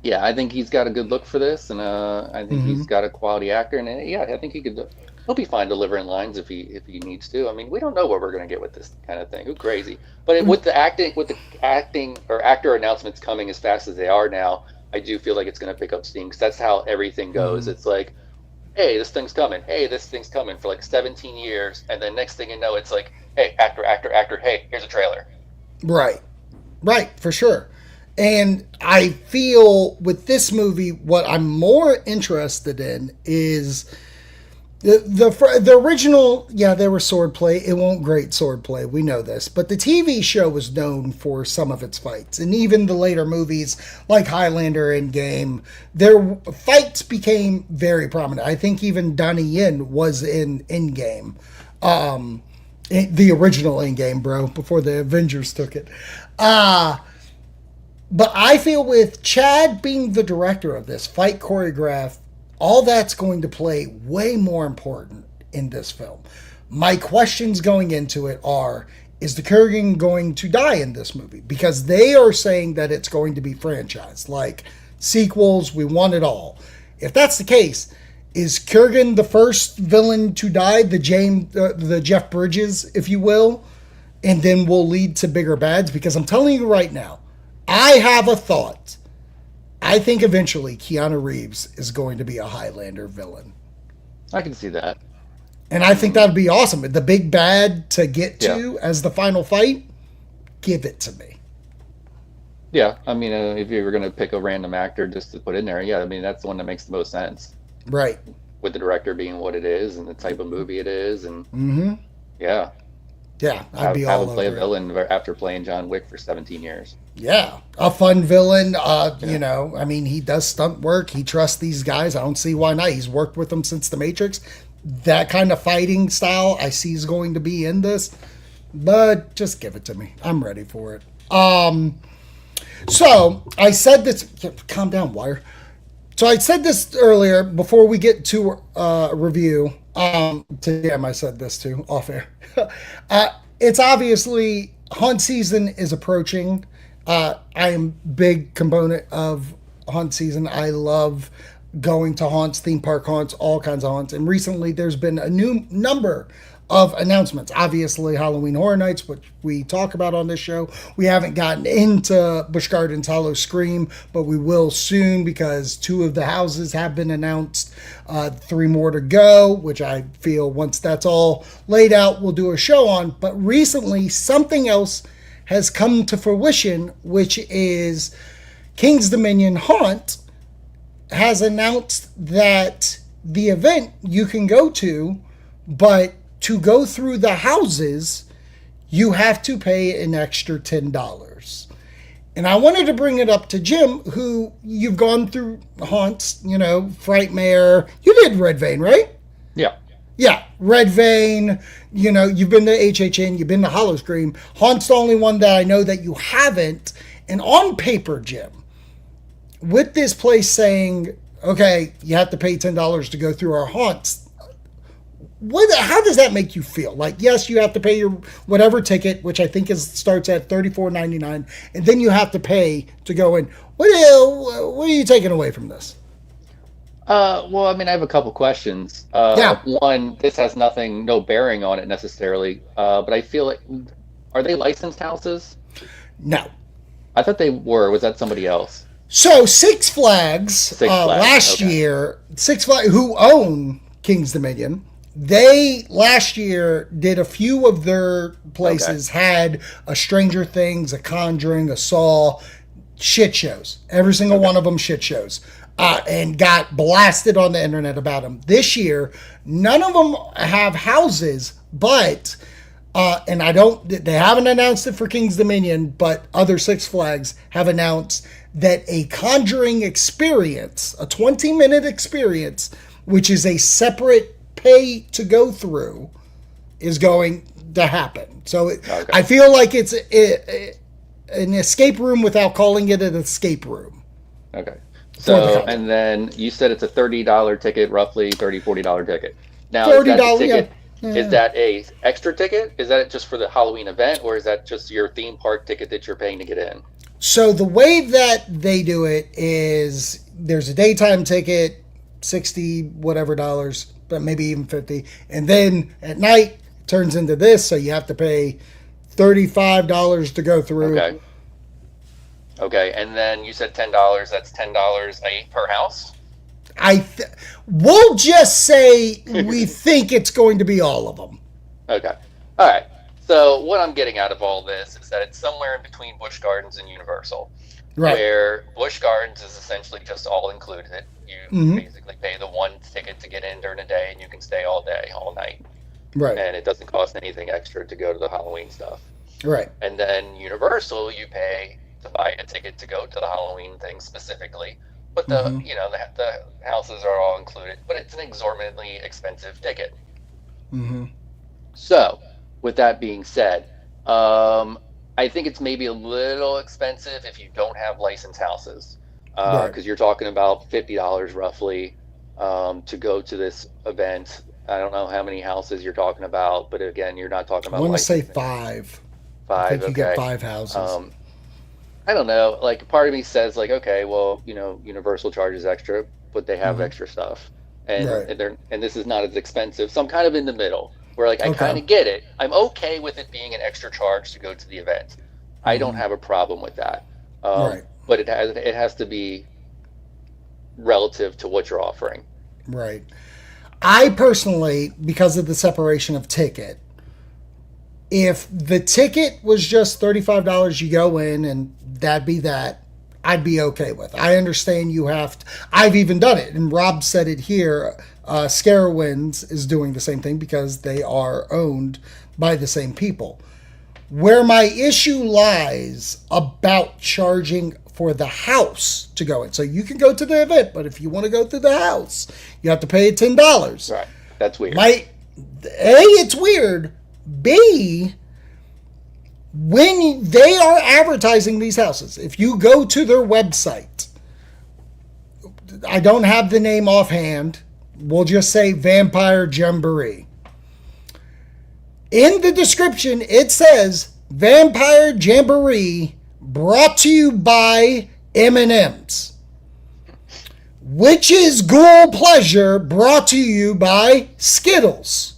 Yeah, I think he's got a good look for this, and I think he's got a quality actor, and I think he'll be fine delivering lines if he needs to. I mean, we don't know what we're going to get with this kind of thing. Who crazy? But with the acting or actor announcements coming as fast as they are now, I do feel like it's going to pick up steam, because that's how everything goes. It's like, hey, this thing's coming. Hey, this thing's coming for like 17 years, and then next thing you know, it's like, hey, actor. Hey, here's a trailer. Right, for sure. And I feel with this movie, what I'm more interested in is The original, yeah, there was swordplay. It won't great swordplay. We know this, but the TV show was known for some of its fights, and even the later movies like Highlander and Game, their fights became very prominent. I think even Donnie Yen was in Endgame, the original Endgame, bro, before the Avengers took it. But I feel with Chad being the director of this fight choreograph, all that's going to play way more important in this film. My questions going into it are, is the Kurgan going to die in this movie? Because they are saying that it's going to be franchised. Like, sequels, we want it all. If that's the case, is Kurgan the first villain to die, the Jeff Bridges, if you will, and then will lead to bigger bads? Because I'm telling you right now, I have a thought. I think eventually Keanu Reeves is going to be a Highlander villain. I can see that. And I think that would be awesome. The big bad to get to as the final fight, give it to me. Yeah, I mean, if you were going to pick a random actor just to put in there, yeah, I mean, that's the one that makes the most sense. Right. With the director being what it is and the type of movie it is. And yeah. Yeah, I'd be all over it. Have him play a villain after playing John Wick for 17 years. Yeah, a fun villain. You know, I mean, he does stunt work. He trusts these guys. I don't see why not. He's worked with them since The Matrix. That kind of fighting style I see is going to be in this. But just give it to me. I'm ready for it. So I said this. Calm down, Wire. So I said this earlier before we get to review. To Jam, I said this too off air. It's obviously hunt season is approaching. I am big component of hunt season. I love going to haunts, theme park haunts, all kinds of haunts. And recently there's been a new number of announcements. Obviously Halloween Horror Nights, which we talk about on this show. We haven't gotten into Busch Gardens Hollow Scream, but we will soon because 2 of the houses have been announced. 3 more to go, which I feel once that's all laid out, we'll do a show on. But recently something else has come to fruition, which is King's Dominion Haunt has announced that the event you can go to, but to go through the houses, you have to pay an extra $10. And I wanted to bring it up to Jim, who you've gone through haunts, you know, Frightmare. You did Red Vein, right? Yeah. Yeah, Red Vein. You know, you've been to HHN, you've been to Hollow Scream. Haunt's the only one that I know that you haven't. And on paper, Jim, with this place saying, okay, you have to pay $10 to go through our haunts, how does that make you feel? Like, yes, you have to pay your whatever ticket, which I think starts at $34.99, and then you have to pay to go in. What are you taking away from this? Well, I mean, I have a couple questions. One, this has no bearing on it necessarily, but I feel like, are they licensed houses? No. I thought they were. Was that somebody else? So Six Flags, last year, Six Flags, who own King's Dominion, they last year did a few of their places, had a Stranger Things, a Conjuring, a Saw, shit shows. Every single one of them shit shows. And got blasted on the internet about them. This year, none of them have houses, but and they haven't announced it for King's Dominion, but other Six Flags have announced that a Conjuring experience, a 20-minute experience, which is a separate pay to go through, is going to happen. So I feel like it's an escape room without calling it an escape room. Okay. So, and then you said it's a $30 ticket, roughly $40 ticket. Now, $30, is that a extra ticket? Is that just for the Halloween event, or is that just your theme park ticket that you're paying to get in? So the way that they do it is there's a daytime ticket, 60 whatever dollars, but maybe even 50. And then at night it turns into this, so you have to pay $35 to go through. Okay, and then you said $10. That's $10 per house? We'll just say we think it's going to be all of them. Okay. All right. So what I'm getting out of all this is that it's somewhere in between Busch Gardens and Universal. Right. Where Busch Gardens is essentially just all included. You basically pay the one ticket to get in during the day, and you can stay all day, all night. Right. And it doesn't cost anything extra to go to the Halloween stuff. Right. And then Universal, you pay to buy a ticket to go to the Halloween thing specifically. But the the houses are all included, but it's an exorbitantly expensive ticket. So, with that being said, I think it's maybe a little expensive if you don't have licensed houses, because you're talking about $50 roughly to go to this event. I don't know how many houses you're talking about, but again, you're not talking about. I want to say 5. I think you get 5 houses. I don't know. Like, part of me says, like, okay, well, Universal charges extra, but they have extra stuff, and and this is not as expensive. So I'm kind of in the middle, where like I kind of get it. I'm okay with it being an extra charge to go to the event. I don't have a problem with that. But it has to be relative to what you're offering. Right. I personally, because of the separation of ticket, if the ticket was just $35, you go in and that'd be that, I'd be okay with. I understand you have to, I've even done it, and Rob said it here. Scarowinds is doing the same thing because they are owned by the same people. Where my issue lies about charging for the house to go in. So you can go to the event, but if you want to go to the house, you have to pay $10. Right. That's weird. A, it's weird. B, when they are advertising these houses, if you go to their website, I don't have the name offhand, we'll just say Vampire Jamboree. In the description, it says Vampire Jamboree brought to you by M&M's. Witch's Ghoul Pleasure brought to you by Skittles.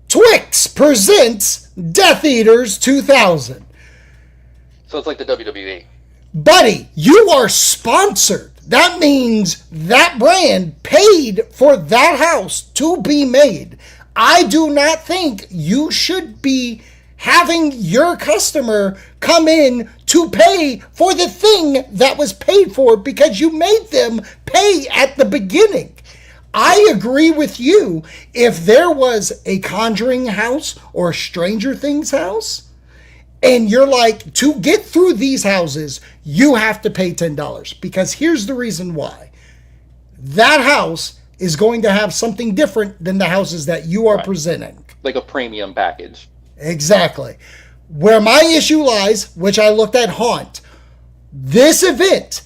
Twix presents Death Eaters 2000. So it's like the WWE. Buddy, you are sponsored. That means that brand paid for that house to be made. I do not think you should be having your customer come in to pay for the thing that was paid for because you made them pay at the beginning. I agree with you. If there was a Conjuring house or a Stranger Things house, and you're like, to get through these houses, you have to pay $10. Because here's the reason why. That house is going to have something different than the houses that you are presenting. Like a premium package. Exactly. Where my issue lies, which I looked at Haunt, this event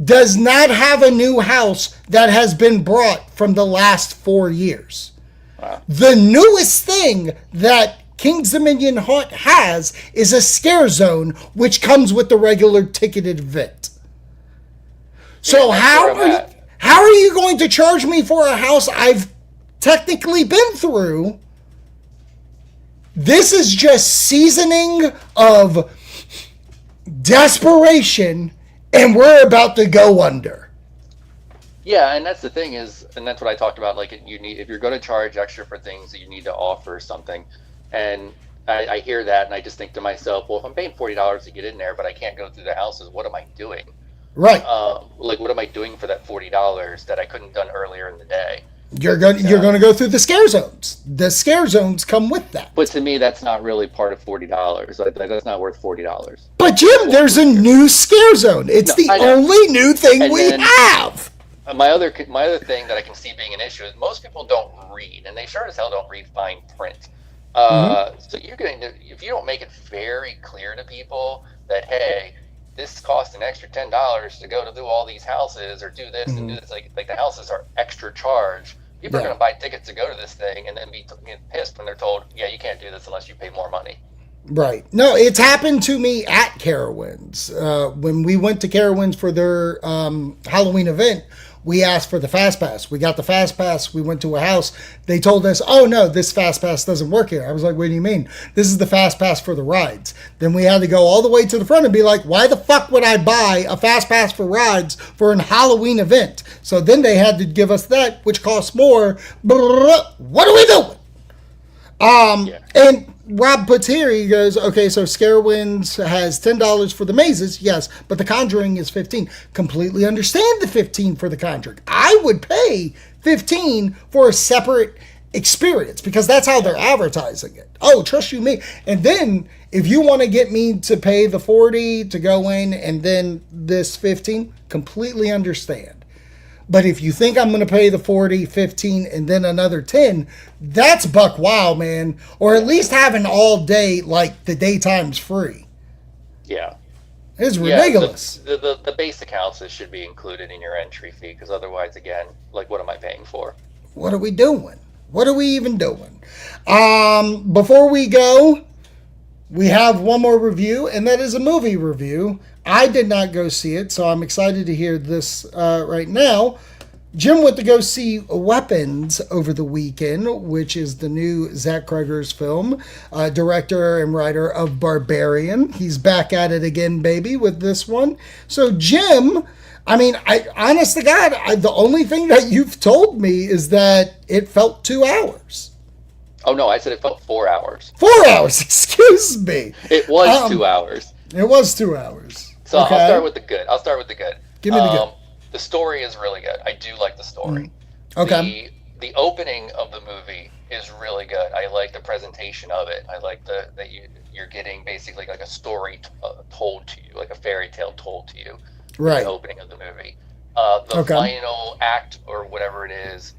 does not have a new house that has been brought from the last 4 years. Wow. The newest thing that King's Dominion Haunt has is a scare zone, which comes with the regular ticketed event. So how are you going to charge me for a house I've technically been through? This is just seasoning of desperation, and we're about to go under. Yeah, and that's the thing is, and that's what I talked about. Like, if you're going to charge extra for things, you need to offer something. And I hear that, and I just think to myself, well, if I'm paying $40 to get in there, but I can't go through the houses, what am I doing? Right. Like, what am I doing for that $40 that I couldn't have done earlier in the day? You're going to go through the scare zones. The scare zones come with that. But to me, that's not really part of $40. Like, that's not worth $40. But Jim, there's a new scare zone. It's the only new thing we have. My other thing that I can see being an issue is most people don't read, and they sure as hell don't read fine print. So you're going to, if you don't make it very clear to people that, hey, this costs an extra $10 to go to do all these houses or do this and do this, like the houses are extra charge. People are going to buy tickets to go to this thing and then be pissed when they're told, yeah, you can't do this unless you pay more money. Right. No, it's happened to me at Carowinds. When we went to Carowinds for their Halloween event, we asked for the Fast Pass. We got the Fast Pass. We went to a house. They told us, oh, no, this Fast Pass doesn't work here. I was like, what do you mean? This is the Fast Pass for the rides. Then we had to go all the way to the front and be like, why the fuck would I buy a Fast Pass for rides for an Halloween event? So then they had to give us that, which costs more. What are we doing? And Rob puts here, he goes, okay, so Scarewinds has $10 for the mazes, yes, but The Conjuring is 15. Completely understand the 15 for The Conjuring. I would pay 15 for a separate experience because that's how they're advertising it. Oh, trust you me. And then if you want to get me to pay the 40 to go in and then this 15, completely understand. But if you think I'm going to pay the 40, 15, and then another 10, that's buck wild, man. Or at least having all day, like the daytime's free. Yeah. It's ridiculous. The basic houses should be included in your entry fee because otherwise, again, like, what am I paying for? What are we doing? What are we even doing? Before we go, we have one more review, and that is a movie review. I did not go see it, so I'm excited to hear this right now. Jim went to go see Weapons over the weekend, which is the new Zach Cregger's film, director and writer of Barbarian. He's back at it again, baby, with this one. So, Jim, I mean, honest to God, the only thing that you've told me is that it felt 2 hours. Oh, no, I said it felt 4 hours. 4 hours, excuse me. It was 2 hours. It was 2 hours. So okay. I'll start with the good. Give me the good. The story is really good. I do like the story. Okay. The opening of the movie is really good. I like the presentation of it. I like that you're getting basically like a story told to you, like a fairy tale told to you. Right. The opening of the movie. The final act or whatever it is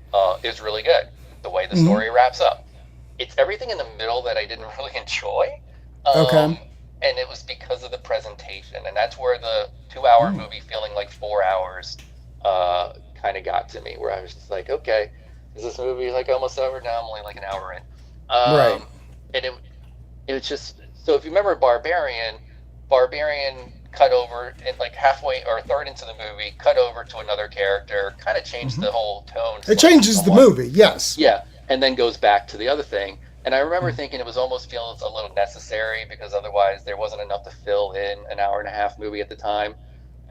really good. The way the story wraps up. It's everything in the middle that I didn't really enjoy. And it was because of the presentation. And that's where the 2 hour movie feeling like 4 hours kind of got to me, where I was just like, okay, is this movie like almost over? Now I'm only like an hour in. Right. And it was just, so if you remember Barbarian cut over and like halfway or a third into the movie, cut over to another character, kind of changed the whole tone. It changes the movie, yes. Yeah. And then goes back to the other thing. And I remember thinking it was almost feels a little necessary because otherwise there wasn't enough to fill in an hour and a half movie at the time.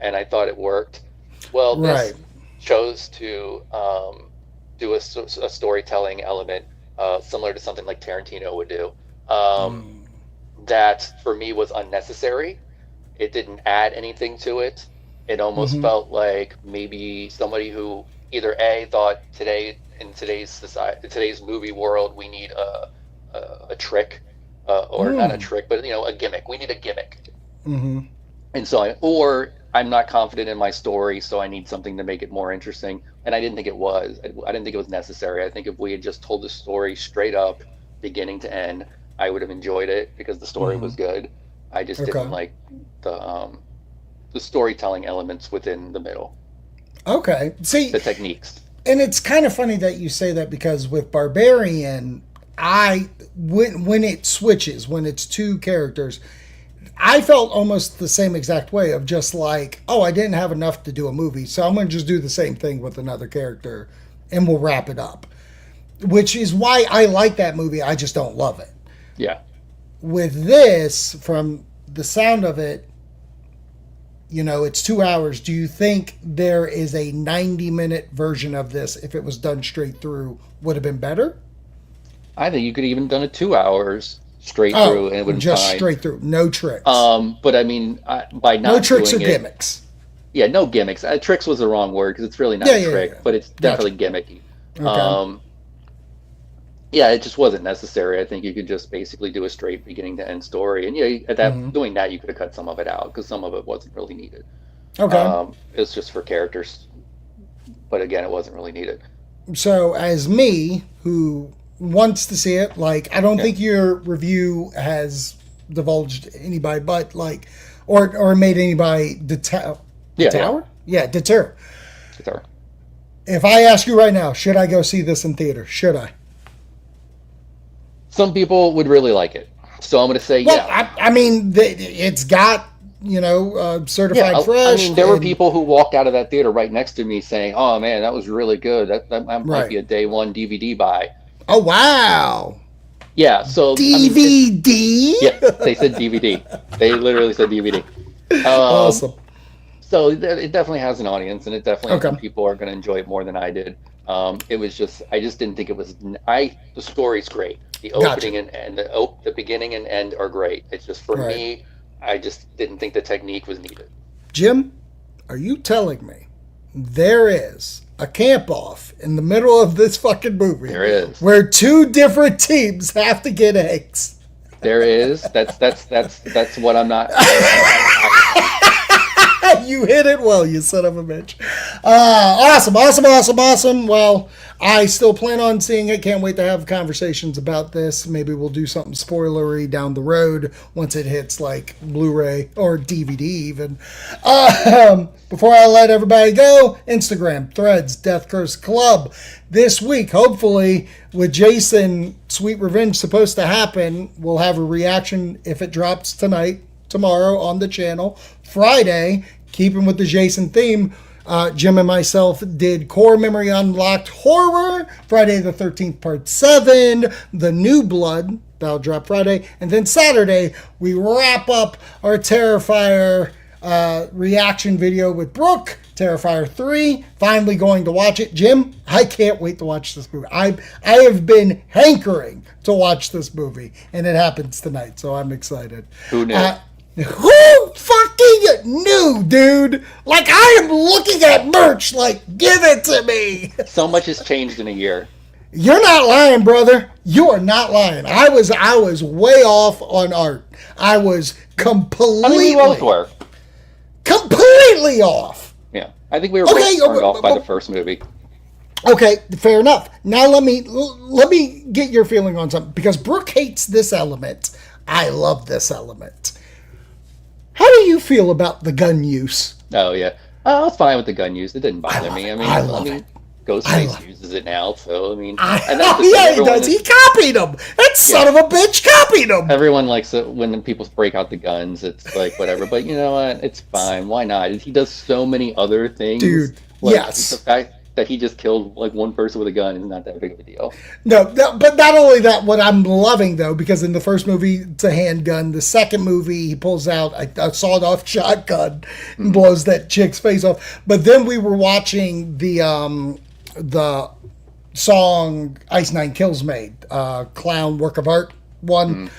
And I thought it worked. Well, this chose to do a storytelling element similar to something like Tarantino would do. That for me was unnecessary. It didn't add anything to it. It almost felt like maybe somebody who either A, thought in today's society, today's movie world, we need a trick, or not a trick, but a gimmick. We need a gimmick. And so I'm not confident in my story, so I need something to make it more interesting. And I didn't think it was. I didn't think it was necessary. I think if we had just told the story straight up, beginning to end, I would have enjoyed it because the story was good. I just didn't like the storytelling elements within the middle. Okay. See, the techniques. And it's kind of funny that you say that because with Barbarian, when it switches, when it's two characters, I felt almost the same exact way of just like, oh, I didn't have enough to do a movie, so I'm going to just do the same thing with another character and we'll wrap it up. Which is why I like that movie, I just don't love it. Yeah. With this, from the sound of it, it's 2 hours. Do you think there is a 90-minute version of this, if it was done straight through, would have been better? I think you could have even done it 2 hours straight through, and it would have been just fine. Straight through, no tricks. But I mean, by not no tricks doing or gimmicks. Yeah, no gimmicks. Tricks was the wrong word because it's really not a trick, but it's definitely gimmicky. Okay. Yeah, it just wasn't necessary. I think you could just basically do a straight beginning to end story, and doing that, you could have cut some of it out because some of it wasn't really needed. Okay. It's just for characters, but again, it wasn't really needed. So, as me, who wants to see it, like, I don't think your review has divulged anybody, but like, or made anybody deter. Yeah, deter. If I ask you right now, should I go see this in theater? Should I? Some people would really like it, so I'm going to say I mean, it's got certified fresh. I mean, there were people who walked out of that theater right next to me saying, "Oh man, that was really good. That might be a day one DVD buy." Oh wow! Yeah, so DVD. They said DVD. They literally said DVD. Awesome. So it definitely has an audience, and it definitely some people are going to enjoy it more than I did. It was just I just didn't think it was. The story's great. The Gotcha. opening and the beginning and end are great. It's just for Right. me, I just didn't think the technique was needed. Jim, are you telling me there is a camp off in the middle of this fucking movie? There is. Where two different teams have to get eggs. There is. That's what I'm not. You hit it well, you son of a bitch. Awesome. Well, I still plan on seeing it. Can't wait to have conversations about this. Maybe we'll do something spoilery down the road once it hits like Blu-ray or DVD even. Before I let everybody go, Instagram, Threads, Death Curse Club. This week, hopefully, with Jason Sweet Revenge supposed to happen, we'll have a reaction if it drops tonight, tomorrow on the channel. Friday, keeping with the Jason theme, Jim and myself did Core Memory Unlocked Horror, Friday the 13th Part 7, The New Blood, that'll drop Friday, and then Saturday, we wrap up our Terrifier reaction video with Brooke, Terrifier 3, finally going to watch it. Jim, I can't wait to watch this movie. I have been hankering to watch this movie, and it happens tonight, so I'm excited. Who knew? Who fucking knew, dude? Like, I am looking at merch like, give it to me. So much has changed in a year. You're not lying, brother. You are not lying. I was way off on art. I was completely, I mean, we both were. completely off. Yeah, I think we were both turned off by the first movie. Okay, fair enough. Now let me get your feeling on something, because Brooke hates this element. I love this element. How do you feel about the gun use? Oh yeah, I was fine with the gun use. It didn't bother me. I love it. Ghostface uses it now, so I mean, and Oh, yeah, he does. He copied him. That son of a bitch copied him. Everyone likes it when people break out the guns. It's like whatever, but you know what? It's fine. Why not? He does so many other things. Dude, Like, yes. The fact that he just killed like one person with a gun is not that big of a deal. No, but not only that, what I'm loving, though, because in the first movie, it's a handgun. The second movie, he pulls out a sawed-off shotgun and blows that chick's face off. But then we were watching the song Ice Nine Kills made, Clown Work of Art one.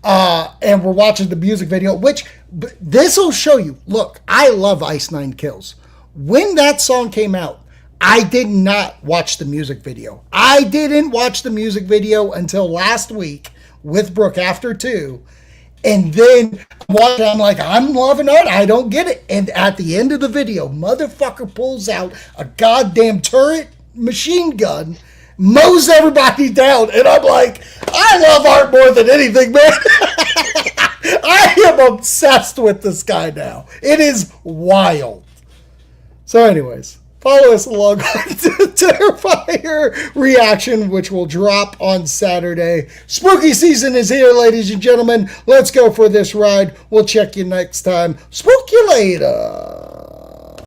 And we're watching the music video, which this will show you. Look, I love Ice Nine Kills. When that song came out, I did not watch the music video. I didn't watch the music video until last week with Brooke after 2. And then I'm like, I'm loving it. I don't get it. And at the end of the video, motherfucker pulls out a goddamn turret machine gun, mows everybody down. And I'm like, I love art more than anything, man. I am obsessed with this guy now. It is wild. So anyways, follow us along on Terrifier reaction, which will drop on Saturday. Spooky season is here, ladies and gentlemen. Let's go for this ride. We'll check you next time. Spook you later.